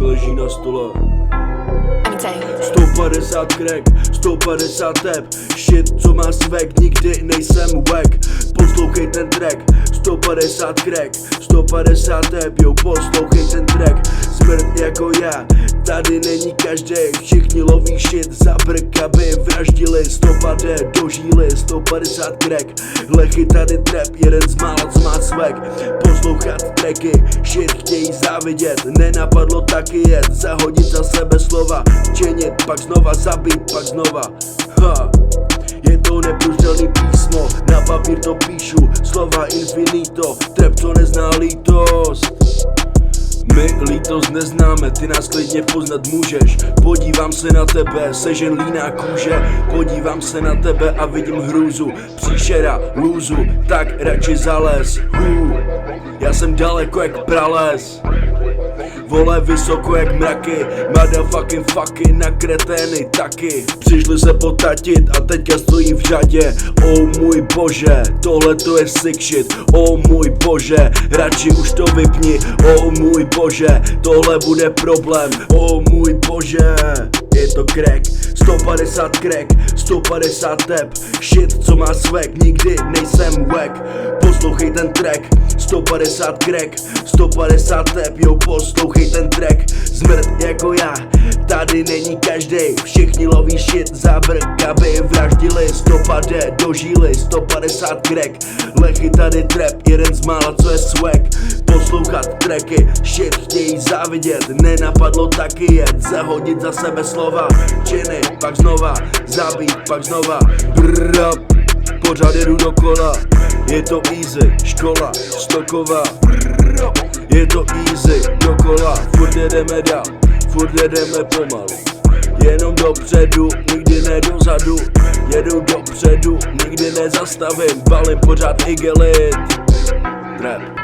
mi leží na stole. 150 crack, 150 tep, shit co má svek, nikdy nejsem wack. Poslouchej ten track, 150 crack, 150 tep, jo poslouchej ten track. Smrt jako já, tady není každej, všichni loví shit za brk, aby vraždili. 150 do žíly, 150 crack, lechy tady trap, jeden z mála co má svek. Poslouchat tracky, shit chtějí závidět, nenapadlo taky jet, zahodit za sebe slova, činit, pak znova zabít, pak znova. Je to neprůstřelný písmo, na papír to píšu, slova infinito, trap co nezná lítost. My lítost neznáme, ty nás klidně poznat můžeš. Podívám se na tebe, sežen líná kůže. Podívám se na tebe a vidím hrůzu, příšera, lůzu, tak radši zalez. Já jsem daleko jak prales, vole vysoko jak mraky, motherfucking fucking na kretény taky. Přišli se potatit a teďka stojí v řadě. Oh můj bože, tohle to je sick shit. Oh můj bože, radši už to vypni. Oh můj bože, tohle bude problém. Oh můj bože, je to crack, 150 crack, 150 tep, shit co má swag, nikdy nejsem wack. Poslouchej ten track, 150 crack, 150 tep, jo poslouchej ten track. Smrt jako já, tady není každej, všichni loví shit za brk, aby vraždili. 150 do žíly, 150 crack, lechy tady trap, jeden z mála co je swag. Poslouchat tracky, shit chtějí závidět, nenapadlo taky jet, zahodit za sebe slova, činy, pak znova, zabít, pak znova. Brrrap, pořád jedu dokola, je to easy, škola, stoková. Je to easy, dokola, furt jedeme dál, furt jedeme pomalu. Jenom dopředu, nikdy ne dozadu, jedu dopředu, nikdy nezastavím, balím pořád igelit. Trap.